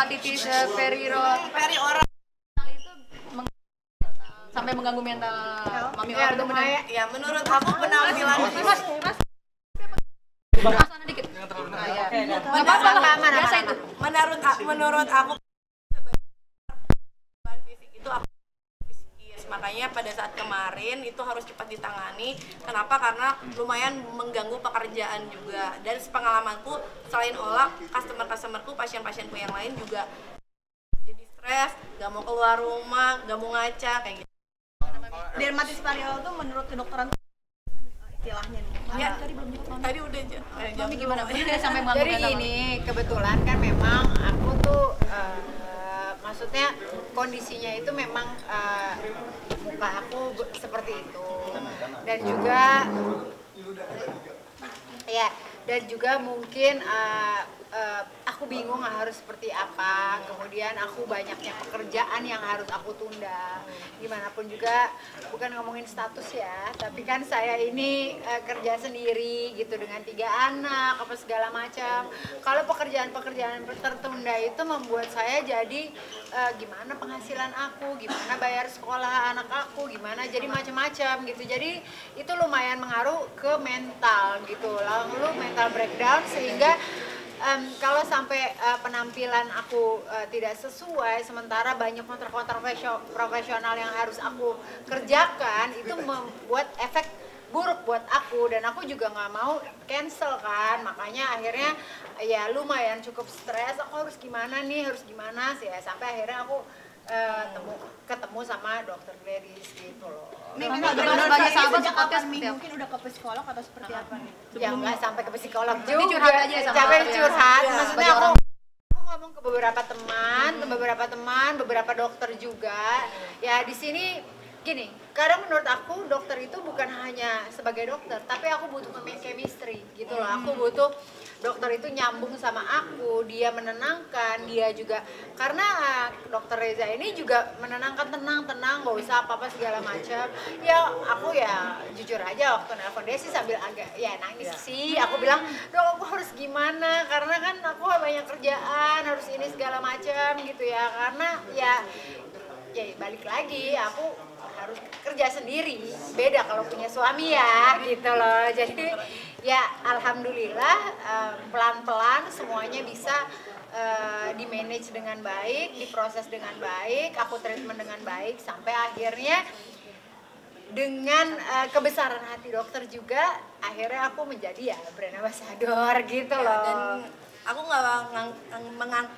dermatitis perioral itu sampai mengganggu mental mami orang itu benar. Ya menurut aku penampilan Mas sana dikit. Enggak apa-apa, biasa itu. Menurut aku penampilan fisik itu aku psikis. Makanya pada saat kemarin itu harus cepat ditangani. Kenapa? Karena lumayan mengganggu pekerjaan juga. Dan sepengalamanku selain Ola, customerku, pasien-pasienku yang lain juga jadi stres, gak mau keluar rumah, gak mau ngaca kayak gitu. Dermatitis perioral itu menurut kedokteran istilahnya nih. Ya, tadi udah Mami gimana? Dia sampai mengganggu Jadi mental. gini, kebetulan kan memang aku tuh maksudnya kondisinya itu memang muka aku seperti itu. Dan juga ya, dan juga mungkin aku bingung harus seperti apa. Kemudian aku banyaknya pekerjaan yang harus aku tunda. Gimana pun juga, bukan ngomongin status ya, tapi kan saya ini kerja sendiri gitu dengan 3 anak apa segala macam. Kalau pekerjaan-pekerjaan tertunda itu membuat saya jadi gimana penghasilan aku, gimana bayar sekolah anak aku, gimana, jadi macam-macam gitu. Jadi itu lumayan mengaruh ke mental gitu, lalu mental breakdown sehingga kalau sampai penampilan aku tidak sesuai, sementara banyak kontrak-kontrak profesional yang harus aku kerjakan, itu membuat efek buruk buat aku, dan aku juga nggak mau cancel kan. Makanya akhirnya ya lumayan cukup stres, aku harus gimana nih, harus gimana sih ya, sampai akhirnya aku ketemu sama dokter Gladys gitu loh. Ini Mami, memang sebagai sahabat sejak supportnya kapan nih? seperti apa? Mungkin udah ke psikolog atau seperti apa nih? Ya nggak sampai ke psikolog Tapi juga, curhat aja sama sampai dokter ya. curhat. Iya, Maksudnya sebagai aku orang. ngomong ke beberapa teman, beberapa dokter juga. Ya di sini gini, kadang menurut aku dokter itu bukan hanya sebagai dokter, tapi aku butuh chemistry gitu loh. Aku butuh dokter itu nyambung sama aku, dia menenangkan, dia juga, karena dokter Reza ini juga menenangkan, tenang, nggak usah apa-apa segala macam. Ya aku ya jujur aja waktu nelfon dia sih sambil agak ya nangis sih. Aku bilang, dok aku harus gimana, karena kan aku banyak kerjaan, harus ini segala macam gitu ya. Karena ya balik lagi aku harus kerja sendiri, beda kalau punya suami ya gitu loh. Jadi ya alhamdulillah pelan-pelan semuanya bisa di-manage dengan baik, diproses dengan baik, aku treatment dengan baik, sampai akhirnya dengan kebesaran hati dokter juga akhirnya aku menjadi ya brand ambassador gitu loh. Dan aku nggak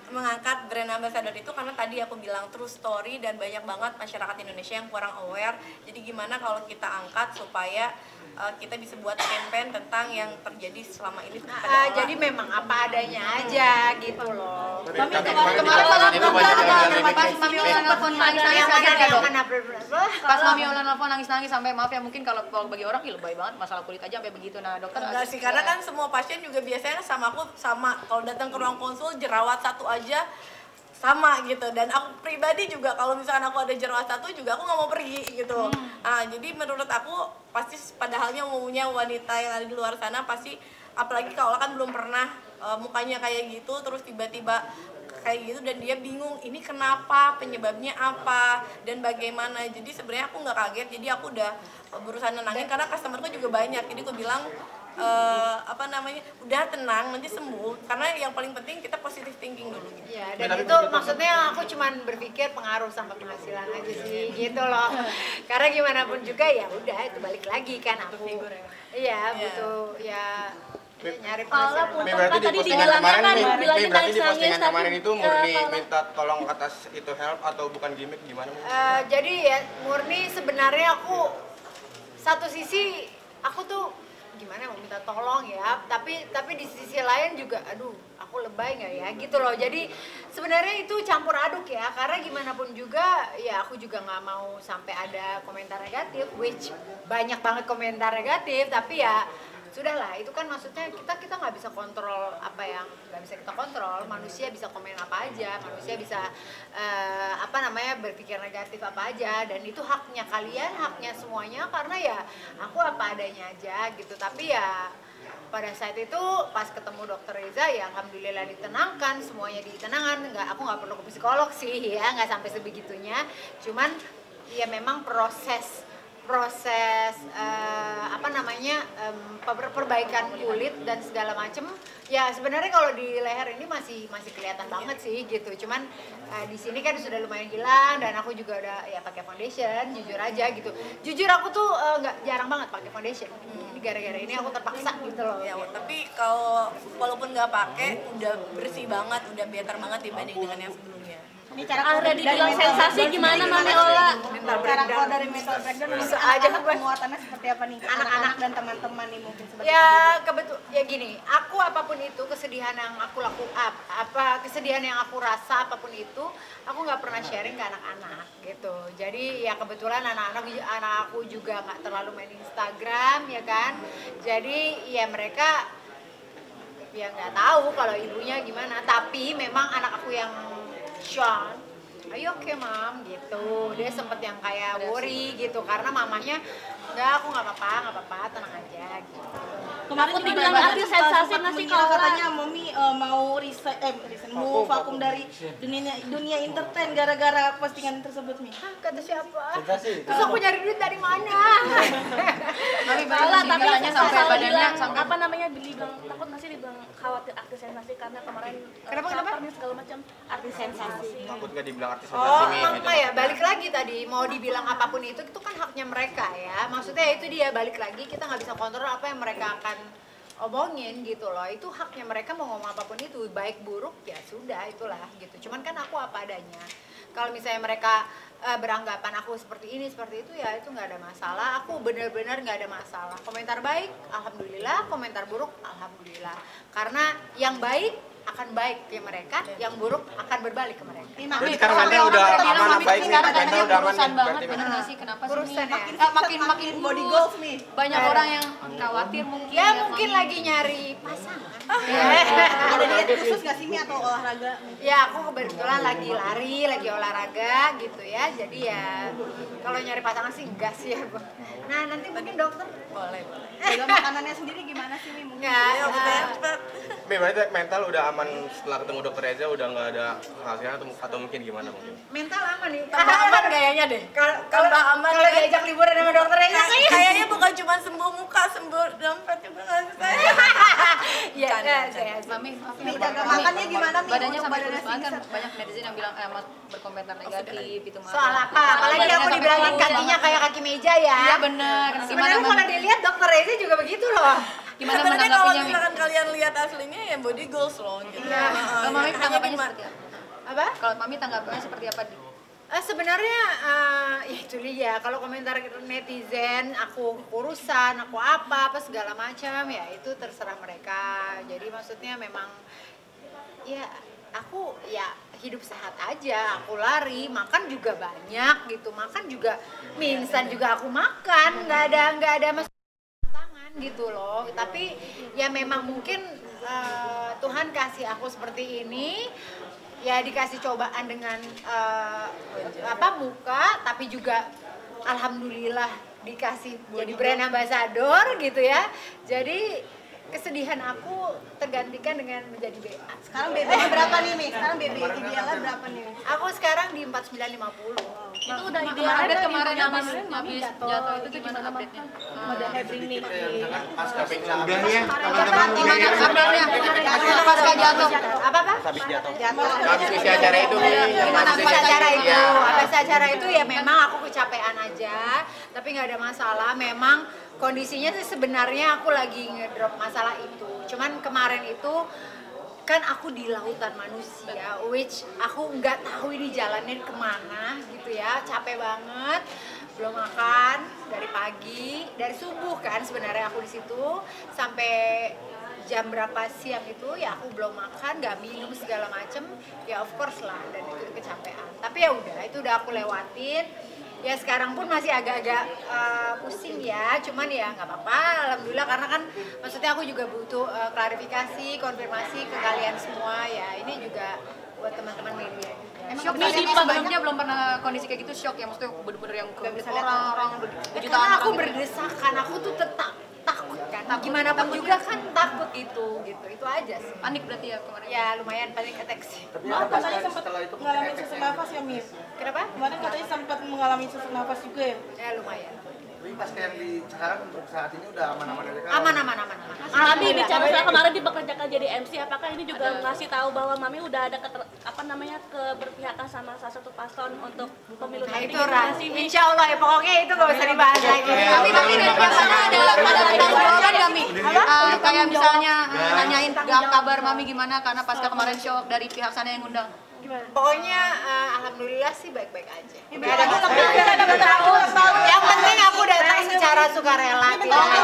mengangkat brand ambassador itu karena tadi aku bilang true story, dan banyak banget masyarakat Indonesia yang kurang aware. Jadi gimana kalau kita angkat supaya kita bisa buat campaign tentang yang terjadi selama ini pada Ola. Jadi memang apa adanya aja gitu loh. Mami kemarin pas Mami Ola nelfon nangis-nangis Yang kaget nggak, Dok? Pas mana Mami Ola nelfon nangis-nangis sampai, maaf ya mungkin kalau bagi orang lebay banget masalah kulit aja sampai begitu. Nah dokter Enggak sih, karena kan semua pasien juga biasanya sama aku sama, kalau datang ke ruang konsul jerawat satu aja sama gitu. Dan aku pribadi juga kalau misalkan aku ada jerawat satu juga aku nggak mau pergi gitu. Nah jadi menurut aku pasti pada halnya umumnya wanita yang ada di luar sana pasti, apalagi kalau kan belum pernah mukanya kayak gitu, terus tiba-tiba kayak gitu dan dia bingung ini kenapa, penyebabnya apa dan bagaimana. Jadi sebenarnya aku nggak kaget, jadi aku udah berusaha nenangin karena customerku juga banyak. Jadi aku bilang udah tenang, nanti sembuh, karena yang paling penting kita positive thinking dulu gitu. Ya, dan itu maksudnya aku cuman berpikir pengaruh sama penghasilan aja sih gitu loh. Karena gimana pun juga ya udah itu balik lagi kan aku. Iya, butuh ya nyari penghasilan. Berarti di postingan kemarin nih, berarti di postingan kemarin itu murni minta tolong atas itu help atau bukan gimmick, gimana? Jadi ya murni sebenarnya aku satu sisi aku tuh gimana mau minta tolong ya, tapi di sisi lain juga aduh aku lebay nggak ya gitu loh. Jadi sebenarnya itu campur aduk ya, karena gimana pun juga ya aku juga nggak mau sampai ada komentar negatif, which banyak banget komentar negatif, tapi ya sudahlah, itu kan maksudnya kita nggak bisa kontrol apa yang nggak bisa kita kontrol. Manusia bisa komen apa aja, manusia bisa berpikir negatif apa aja, dan itu haknya kalian, haknya semuanya, karena ya aku apa adanya aja gitu. Tapi ya pada saat itu pas ketemu dokter Reza ya alhamdulillah ditenangkan, semuanya ditenangkan. Aku nggak perlu ke psikolog sih ya, nggak sampai sebegitunya. Cuman ya memang proses perbaikan kulit dan segala macem ya sebenarnya kalau di leher ini masih kelihatan banget sih gitu. Cuman di sini kan sudah lumayan hilang dan aku juga udah ya pakai foundation, jujur aja gitu. Jujur aku tuh nggak jarang banget pakai foundation. Ini gara-gara ini aku terpaksa gitu loh. Ya, tapi kalau walaupun nggak pakai udah bersih banget, udah better banget dibanding dengan yang sebelumnya. Ini cara dari dibilang sensasi gimana Mami Ola? Cara kalau dari mental breakdown bisa aja penguatannya seperti apa nih? Anak-anak dan teman-teman nih mungkin seperti ya ya gini, aku apapun itu kesedihan yang aku kesedihan yang aku rasa apapun itu aku nggak pernah sharing ke anak-anak gitu. Jadi ya kebetulan anak aku juga nggak terlalu main Instagram ya kan. Jadi ya mereka ya nggak tahu kalau ibunya gimana. Tapi memang anak aku yang Sean, ayo oke mam gitu. Dia sempet yang kayak worry gitu karena mamanya enggak, aku nggak apa-apa, tenang aja gitu. Kemarin juga dibilang artis sensasi nggak sih kalau katanya Mami mau mau vakum dari dunia entertain gara-gara postingan tersebut nih. Kata siapa? Terus aku nyari duit dari mana? Mami salah tapi sampai badannya sampai apa namanya dibilang takut masih dibilang khawatir artis sensasi karena kemarin Kenapa? segala macam artis sensasi. Takut nggak dibilang artis Oh, sensasi nih, gitu. ya balik lagi tadi mau dibilang apapun itu kan haknya mereka ya. Maksudnya itu dia balik lagi kita nggak bisa kontrol apa yang mereka akan omongin gitu loh. Itu haknya mereka mau ngomong apapun itu baik buruk ya sudah itulah gitu. Cuman kan aku apa adanya. Kalau misalnya mereka beranggapan aku seperti ini seperti itu ya itu nggak ada masalah. Aku benar-benar nggak ada masalah. Komentar baik alhamdulillah, komentar buruk alhamdulillah. Karena yang baik akan baik ke mereka, yang buruk akan berbalik ke mereka. Berarti sekarang mental udah aman, baik nih, mental udah aman nih banget, berarti. bener nggak sih? Kenapa sih? Kurusan ya? Makin body kurus. goals nih. Banyak orang yang khawatir mungkin. Ya mungkin lagi nyari pasangan. Ada diet khusus nggak sih Mi atau olahraga? Ya aku kebetulan lagi lari, lagi olahraga gitu ya. Jadi ya kalau nyari pasangan sih enggak sih ya. Nah nanti mungkin dokter Boleh. Dalam makanannya sendiri gimana sih Mi? Mungkin enggak. Mi, berarti mental udah aman setelah ketemu dokter Reza, udah nggak ada hasilnya atau mungkin gimana mungkin? Mental aman nih. Tambah aman kayaknya deh. Kalau aman kalau kan? diajak liburan sama dokter Reza kayaknya. Kayaknya bukan cuma sembuh muka, sembuh dompet juga nggak sih saya. Iya, saya Mami, maaf Mi jaga makannya gimana Mi? Badannya Untuk sampai badannya kurus banget kan bisa- banyak netizen yang bilang berkomentar negatif gitu Mami. soal apa? Apalagi Badannya aku sampai dibilangin kurus, kakinya kayak kaki meja ya. Iya bener. Gimana Sebenarnya kalau Mami? dilihat dokter Reza juga begitu loh. Gimana Sebenarnya kalau menanggapinya Mi? misalkan kalian lihat aslinya ya body goals loh gitu. Iya. Kalau Mami Hanya tanggapannya gimana? seperti apa? Apa? Kalau Mami tanggapannya seperti apa? Sebenarnya ya itu dia kalau komentar netizen aku kurusan aku apa segala macam ya itu terserah mereka. Jadi maksudnya memang ya aku ya hidup sehat aja, aku lari, makan juga banyak gitu, makan juga mie instan juga aku makan, nggak ada tangan gitu loh. Tapi ya memang mungkin Tuhan kasih aku seperti ini. Ya dikasih cobaan dengan muka, tapi juga alhamdulillah dikasih jadi brand ambassador gitu ya. Jadi kesedihan aku tergantikan dengan menjadi BA. Sekarang BB-nya berapa nih Mi? Sekarang BB idealnya berapa nih? Aku sekarang di 4950. Itu udah ideal Update ada kemarin habis Mami jatuh itu gimana update-nya? Udah having nih. Udah nih ya, teman-teman. Gimana update-nya? Pasca jatuh. Apa? Habis jatuh. Habis isi acara itu nih. Gimana habis acara itu? Iya. Habis acara itu ya memang aku kecapean aja, tapi nggak ada masalah. Memang kondisinya sih sebenarnya aku lagi ngedrop masalah itu. Cuman kemarin itu kan aku di lautan manusia, which aku nggak tahu ini jalannya kemana gitu ya, capek banget, belum makan dari pagi, dari subuh kan sebenarnya aku di situ sampai jam berapa siang itu ya aku belum makan, nggak minum segala macem, ya of course lah dan itu kecapean. Tapi ya udah, itu udah aku lewatin. Ya sekarang pun masih agak-agak pusing ya, cuman ya nggak apa-apa, alhamdulillah karena kan maksudnya aku juga butuh klarifikasi, konfirmasi ke kalian semua ya. Ini juga buat teman-teman media. Shock nggak sih? Sebelumnya belum pernah kondisi kayak gitu shock ya, maksudnya bener-bener yang ke orang Karena aku berdesakan, aku tuh takut kan. Gimana pun juga kan takut itu gitu aja sih. Panik berarti ya kemarin. Ya lumayan panik attack sih. Tapi Maaf, apa katanya sempat setelah itu mengalami sesak nafas ya, Mir? Kenapa? Kemarin katanya sempat mengalami sesak nafas juga ya? Ya lumayan. Tapi pas kayak di sekarang untuk saat ini udah aman-aman aja kan? Aman. Mami bicara soal kemarin dipekerjakan jadi MC, apakah ini juga ngasih tahu bahwa Mami udah ada keberpihakan sama salah satu paslon untuk pemilu Nah nanti? itu insya Allah ya pokoknya itu gak usah dibahas lagi. Tapi dari pihak sana ada jawaban nggak Mi? Kayak misalnya nanyain kabar Mami gimana karena pasca kemarin show dari pihak sana yang ngundang. Pokoknya alhamdulillah sih baik-baik aja. Yang penting aku datang secara sukarela. Makasih.